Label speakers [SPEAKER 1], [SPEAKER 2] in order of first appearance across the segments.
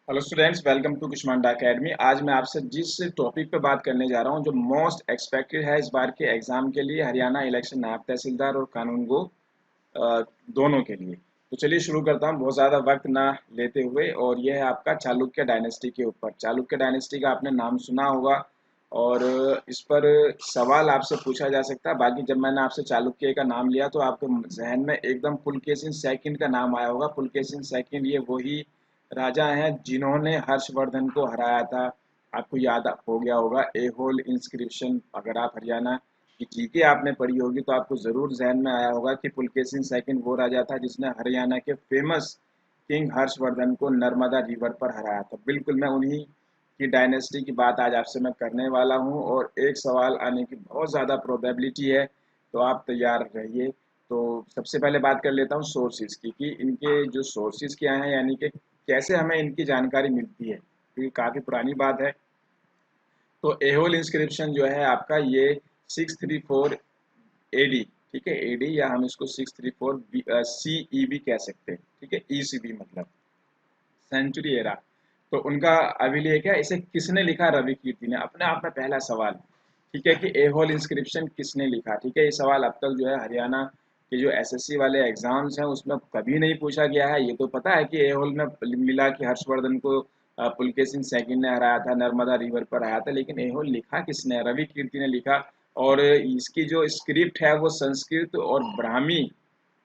[SPEAKER 1] Hello students, welcome to Kushmanda Academy. आज मैं आपसे जिस टॉपिक पे बात करने जा रहा हूँ जो मोस्ट एक्सपेक्टेड है इस बार के एग्जाम के लिए, हरियाणा इलेक्शन नायब तहसीलदार और कानून गो दोनों के लिए। तो चलिए शुरू करता हूँ बहुत ज़्यादा वक्त ना लेते हुए। और यह है आपका चालुक्य डायनेस्टी के ऊपर। चालुक्य डायनेस्टी का आपने नाम सुना होगा और इस पर सवाल आपसे पूछा जा सकता है। बाकी जब मैंने आपसे चालुक्य का नाम लिया तो आपके जहन में एकदम पुलकेशिन सेकंड का नाम आया होगा। पुलकेशिन सेकंड ये वही राजा हैं जिन्होंने हर्षवर्धन को हराया था। आपको याद हो गया होगा एहोल इंस्क्रिप्शन। अगर आप हरियाणा की जीके आपने पढ़ी होगी तो आपको जरूर जहन में आया होगा कि पुलकेशिन सेकंड वो राजा था जिसने हरियाणा के फेमस किंग हर्षवर्धन को नर्मदा रिवर पर हराया था। बिल्कुल मैं उन्हीं की डायनेस्टी की बात आज आपसे मैं करने वाला हूं और एक सवाल आने की बहुत ज़्यादा प्रोबेबिलिटी है, तो आप तैयार रहिए। तो सबसे पहले बात कर लेता हूँ सोर्सेज की कि इनके जो सोर्सेज क्या हैं, यानी कि कैसे हमें इनकी जानकारी मिलती है, क्योंकि काफ़ी पुरानी बात है। तो एहोल इंस्क्रिप्शन जो है आपका ये 634 एडी, ठीक है, एडी या हम इसको 634 सीईबी कह सकते हैं, ठीक है, ईसीबी मतलब सेंचुरी एरा। तो उनका अभिलेख है। इसे किसने लिखा? रवि कीर्ति ने। अपने आप में पहला सवाल, ठीक है, कि एहोल इंस्क्रिप्शन किसने लिखा। ठीक है, ये सवाल अब तक जो है हरियाणा के जो एसएससी वाले एग्जाम्स हैं उसमें कभी नहीं पूछा गया है। ये तो पता है कि एहोल में मिला कि हर्षवर्धन को पुलकेशिन सेकंड ने हराया था, नर्मदा रिवर पर आया था, लेकिन एहोल लिखा किसने? रवि कीर्ति ने लिखा। और इसकी जो स्क्रिप्ट है वो संस्कृत और ब्राह्मी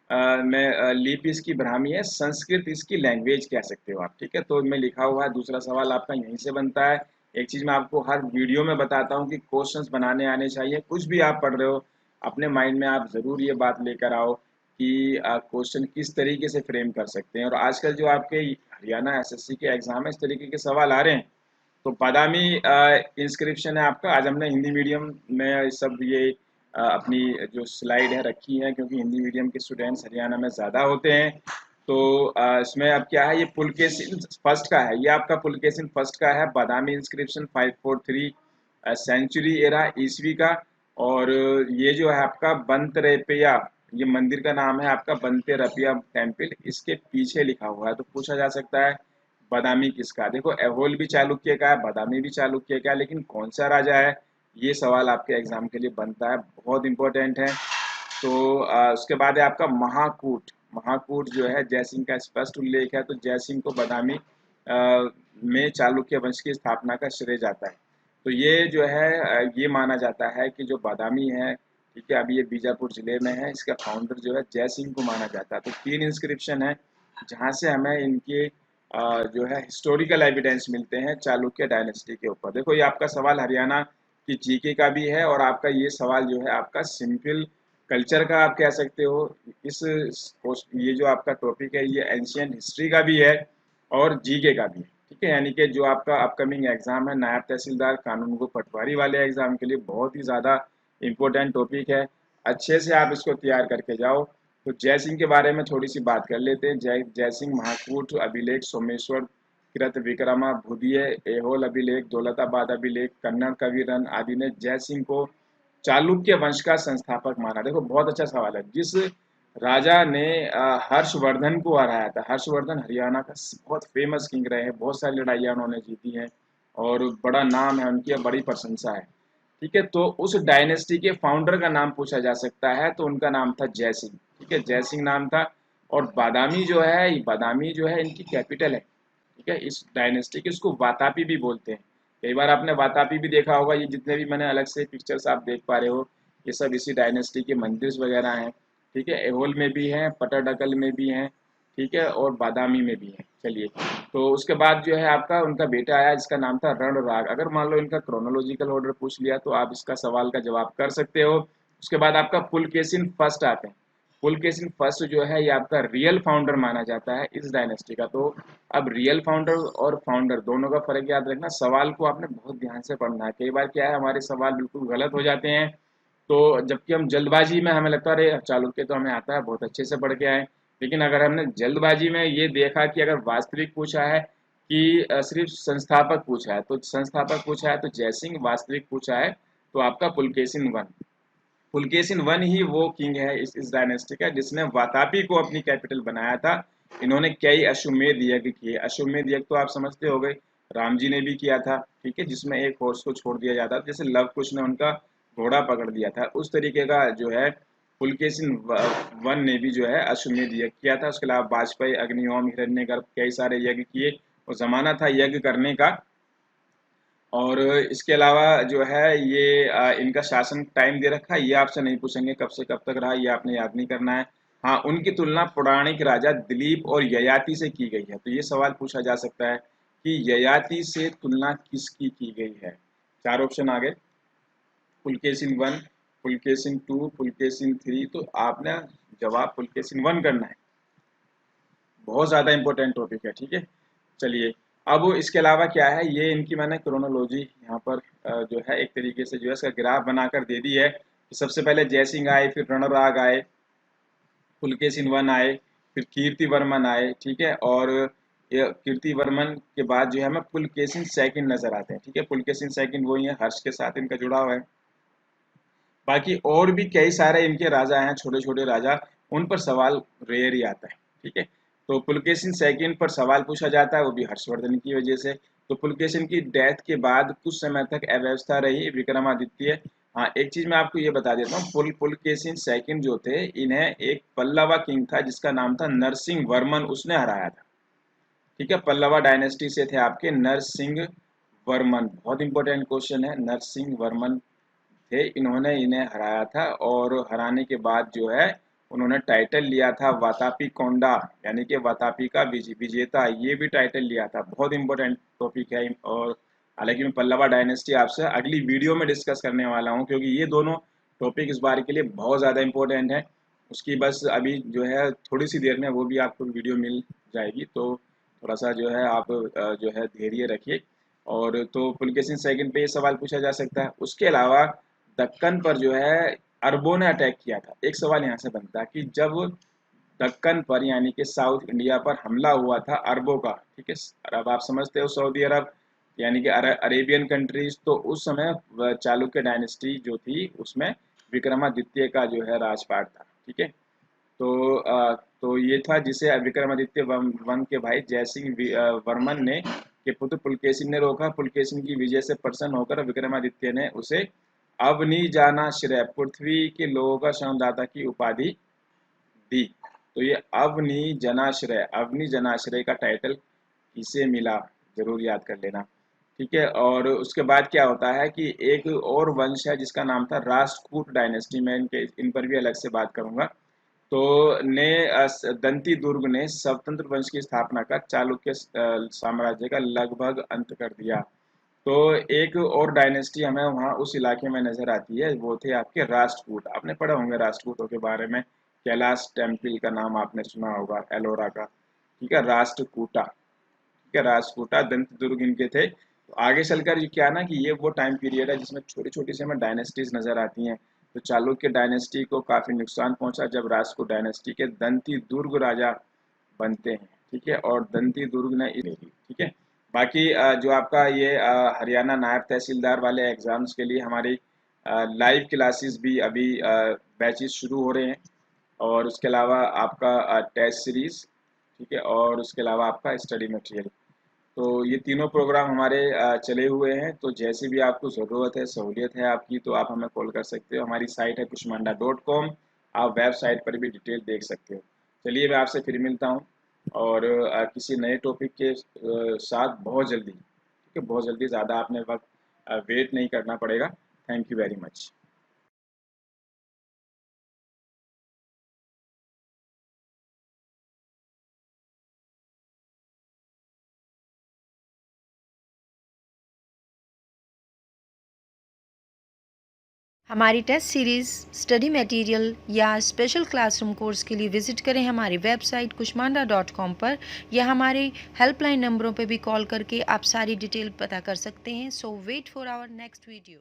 [SPEAKER 1] में लिपि इसकी ब्राह्मी है, संस्कृत इसकी लैंग्वेज कह सकते हो आप। ठीक है, तो मैं लिखा हुआ है। दूसरा सवाल आपका यहीं से बनता है। एक चीज मैं आपको हर वीडियो में बताता हूँ कि क्वेश्चंस बनाने आने चाहिए। कुछ भी आप पढ़ रहे हो अपने माइंड में आप जरूर ये बात लेकर आओ कि क्वेश्चन किस तरीके से फ्रेम कर सकते हैं। और आजकल जो आपके हरियाणा एसएससी के एग्जाम है इस तरीके के सवाल आ रहे हैं। तो बादामी इंस्क्रिप्शन है आपका। आज हमने हिंदी मीडियम में सब ये अपनी जो स्लाइड है रखी है, क्योंकि हिंदी मीडियम के स्टूडेंट्स हरियाणा में ज़्यादा होते हैं। तो इसमें अब क्या है, ये पुलकेशिन फर्स्ट का है, ये आपका पुलकेशिन फर्स्ट का है। बादामी इंस्क्रिप्शन 543 सेंचुरी एरा ईस्वी का। और ये जो है आपका बंतरेपया, ये मंदिर का नाम है आपका बंतेरपिया टेम्पल, इसके पीछे लिखा हुआ है। तो पूछा जा सकता है बादामी किसका? देखो एहोल भी चालुक्य का है, बादामी भी चालुक्य का है, लेकिन कौन सा राजा है, ये सवाल आपके एग्जाम के लिए बनता है, बहुत इंपॉर्टेंट है। तो उसके बाद है आपका महाकूट। महाकूट जो है जयसिंह का स्पष्ट उल्लेख है। तो जयसिंह को बादामी में चालुक्य वंश की स्थापना का श्रेय जाता है। तो ये जो है ये माना जाता है कि जो बादामी है, ठीक है, अभी ये बीजापुर जिले में है, इसका फाउंडर जो है जयसिंह को माना जाता है। तो 3 इंस्क्रिप्शन है जहाँ से हमें इनके जो है हिस्टोरिकल एविडेंस मिलते हैं चालुक्य डायनेस्टी के ऊपर। देखो ये आपका सवाल हरियाणा की जीके का भी है और आपका ये सवाल जो है आपका सिंपल कल्चर का आप कह सकते हो। इस ये जो आपका टॉपिक है ये एंशियंट हिस्ट्री का भी है और जीके का भी है। ठीक है, यानी कि जो आपका अपकमिंग एग्जाम है नायब तहसीलदार कानून गो पटवारी वाले एग्जाम के लिए बहुत ही ज़्यादा इम्पोर्टेंट टॉपिक है। अच्छे से आप इसको तैयार करके जाओ। तो जय सिंह के बारे में थोड़ी सी बात कर लेते हैं। जय सिंह महाकूट अभिलेख, सोमेश्वर कृत विक्रमा भूदिय, एहोल अभिलेख, दौलताबाद अभिलेख, कन्नड़ कविरन आदि ने जय सिंह को चालुक्य वंश का संस्थापक माना। देखो बहुत अच्छा सवाल है। जिस राजा ने हर्षवर्धन को हराया था, हर्षवर्धन हरियाणा का बहुत फेमस किंग रहे हैं, बहुत सारी लड़ाइयाँ उन्होंने जीती हैं और बड़ा नाम है उनकी, बड़ी प्रशंसा है। ठीक है, तो उस डायनेस्टी के फाउंडर का नाम पूछा जा सकता है, तो उनका नाम था जय सिंह। ठीक है, जय सिंह नाम था। और बादामी जो है, बादामी जो है इनकी कैपिटल है। ठीक है, इस डायनेस्टी के, इसको वातापी भी बोलते हैं। कई बार आपने वातापी भी देखा होगा। ये जितने भी मैंने अलग से पिक्चर्स आप देख पा रहे हो ये सब इसी डायनेस्टी के मंदिर वगैरह हैं। ठीक है, एहोल में भी हैं, पटरडकल में भी हैं, ठीक है, और बादामी में भी हैं। चलिए, तो उसके बाद जो है आपका उनका बेटा आया जिसका नाम था रणराग। अगर मान लो इनका क्रोनोलॉजिकल ऑर्डर पूछ लिया तो आप इसका सवाल का जवाब कर सकते हो। उसके बाद आपका पुलकेशिन फर्स्ट आते हैं। पुलकेशिन फर्स्ट जो है ये आपका रियल फाउंडर माना जाता है इस डायनेस्टी का। तो अब रियल फाउंडर और फाउंडर दोनों का फर्क याद रखना। सवाल को आपने बहुत ध्यान से पढ़ना है। कई बार क्या है हमारे सवाल बिल्कुल गलत हो जाते हैं, तो जबकि हम जल्दबाजी में हमें लगता है अरे चालुक्य तो हमें आता है, बहुत अच्छे से पढ़ के आए। लेकिन अगर हमने जल्दबाजी में ये देखा कि अगर वास्तविक पूछा है कि सिर्फ संस्थापक पूछा है, तो संस्थापक पूछा है तो जयसिंह, वास्तविक पूछा है तो आपका पुलकेशिन वन। पुलकेशिन वन ही वो किंग है इस डायनेस्टी का जिसने वातापी को अपनी कैपिटल बनाया था। इन्होंने कई अश्वमेध यज्ञ किए। अश्वमेध यज्ञ तो आप समझते हो गए, राम जी ने भी किया था, ठीक है, जिसमें एक हॉर्स को छोड़ दिया जाता था, जैसे लव कुश ने उनका घोड़ा पकड़ दिया था, उस तरीके का जो है पुलकेशिन वन ने भी जो है अश्वमेध यज्ञ किया था। उसके अलावा वाजपेयी, अग्निहोम, हिरण्यगर्भ कई सारे यज्ञ किए, और जमाना था यज्ञ करने का। और इसके अलावा जो है ये इनका शासन टाइम दे रखा है, ये आपसे नहीं पूछेंगे कब से कब तक रहा, ये आपने याद नहीं करना है। हाँ, उनकी तुलना पौराणिक राजा दिलीप और ययाति से की गई है, तो ये सवाल पूछा जा सकता है कि ययाति से तुलना किसकी की गई है। चार ऑप्शन आ गए, Pulakeshin one, Pulakeshin two, Pulakeshin three, तो आपने जवाब पुलकेशिन वन करना है। बहुत ज़्यादा इंपॉर्टेंट टॉपिक है, ठीक है। चलिए, अब इसके अलावा क्या है, ये इनकी मैंने क्रोनोलॉजी यहाँ पर जो है एक तरीके से जो है इसका ग्राफ बनाकर दे दी है कि सबसे पहले जयसिंह आए, फिर रणराग आए, पुलकेशिन वन आए, फिर कीर्तिवर्मन आए, ठीक है, और ये कीर्तिवर्मन के बाद जो है हमें पुलकेशिन सेकंड नजर आते हैं, ठीक है। पुलकेशिन सेकंड वही है, हर्ष के साथ इनका जुड़ा हुआ है। बाकी और भी कई सारे इनके राजा हैं, छोटे छोटे राजा, उन पर सवाल रेयर ही आता है, ठीक है। तो पुलकेशिन सेकंड पर सवाल पूछा जाता है, वो भी हर्षवर्धन की वजह से। तो पुलकेशिन की डेथ के बाद कुछ समय तक अव्यवस्था रही विक्रमादित्य। हाँ, एक चीज मैं आपको ये बता देता हूँ, पुलकेशिन सेकंड जो थे, इन्हें एक पल्लवा किंग था जिसका नाम था नरसिंह वर्मन, उसने हराया था, ठीक है। पल्लवा डायनेस्टी से थे आपके नरसिंह वर्मन, बहुत इंपॉर्टेंट क्वेश्चन है, नरसिंह वर्मन थे, इन्होंने इन्हें हराया था। और हराने के बाद जो है उन्होंने टाइटल लिया था वातापी कोंडा, यानी कि वातापी का विजेता, ये भी टाइटल लिया था। बहुत इंपॉर्टेंट टॉपिक है। और हालांकि मैं पल्लवा डायनेस्टी आपसे अगली वीडियो में डिस्कस करने वाला हूँ, क्योंकि ये दोनों टॉपिक इस बार के लिए बहुत ज़्यादा इंपॉर्टेंट है। उसकी बस अभी जो है थोड़ी सी देर में वो भी आपको वीडियो मिल जाएगी, तो थोड़ा सा जो है आप जो है धैर्य रखिए। और तो पुलकेशिन सेकंड पे ये सवाल पूछा जा सकता है। उसके अलावा दक्कन पर जो है अरबों ने अटैक किया था। एक सवाल यहाँ से बनता है कि जब दक्कन पर यानी कि साउथ इंडिया पर हमला हुआ था अरबों का, ठीक है, अरब आप समझते हो, सऊदी अरब यानी कि अरेबियन कंट्रीज, तो उस समय चालुक्य डायनेस्टी जो थी उसमें विक्रमादित्य का जो है राजपाट था, ठीक है। तो ये था जिसे विक्रमादित्य वन के भाई जयसिंह वर्मन ने के पुत्र पुलकेशिन ने रोका। पुलकेशिन की विजय से प्रसन्न होकर विक्रमादित्य ने उसे अवनी जानाश्रय, पृथ्वी के लोगों का श्रमदाता की उपाधि दी। तो ये अवनी जनाश्रय का टाइटल किसे मिला, जरूर याद कर लेना, ठीक है। और उसके बाद क्या होता है कि एक और वंश है जिसका नाम था राष्ट्रकूट डायनेस्टी, में इन पर भी अलग से बात करूंगा। तो ने दंती दुर्ग ने स्वतंत्र वंश की स्थापना कर चालुक्य साम्राज्य का लगभग अंत कर दिया। तो एक और डायनेस्टी हमें वहाँ उस इलाके में नजर आती है, वो थे आपके राष्ट्रकूट। आपने पढ़ा होंगे राष्ट्रकूटों के बारे में, कैलाश टेम्पल का नाम आपने सुना होगा, एलोरा का, ठीक है, राष्ट्रकूटा, ठीक है, राष्ट्रकूटा दंत दुर्ग इनके थे। तो आगे चलकर ये क्या ना कि ये वो टाइम पीरियड है जिसमें छोटी छोटी सी हमें डायनेस्टीज नजर आती हैं। तो चालुक्य डायनेस्टी को काफी नुकसान पहुंचा जब राष्ट्रकूट डायनेस्टी के दंती दुर्ग राजा बनते हैं, ठीक है, और दंती दुर्ग ने ठीक है। बाकी जो आपका ये हरियाणा नायब तहसीलदार वाले एग्जाम्स के लिए हमारी लाइव क्लासेस भी अभी बैचेस शुरू हो रहे हैं। और उसके अलावा आपका टेस्ट सीरीज, ठीक है, और उसके अलावा आपका स्टडी मटेरियल, तो ये तीनों प्रोग्राम हमारे चले हुए हैं। तो जैसे भी आपको ज़रूरत है, सहूलियत है आपकी, तो आप हमें कॉल कर सकते हो। हमारी साइट है kushmanda.com, आप वेबसाइट पर भी डिटेल देख सकते हो। चलिए, मैं आपसे फिर मिलता हूँ, और किसी नए टॉपिक के साथ बहुत जल्दी, ठीक है, बहुत जल्दी। ज़्यादा आपने वक्त वेट नहीं करना पड़ेगा। Thank you very much.
[SPEAKER 2] हमारी टेस्ट सीरीज़, स्टडी मटेरियल या स्पेशल क्लासरूम कोर्स के लिए विज़िट करें हमारी वेबसाइट kushmanda.com पर, या हमारे हेल्पलाइन नंबरों पर भी कॉल करके आप सारी डिटेल पता कर सकते हैं। So wait for our next video.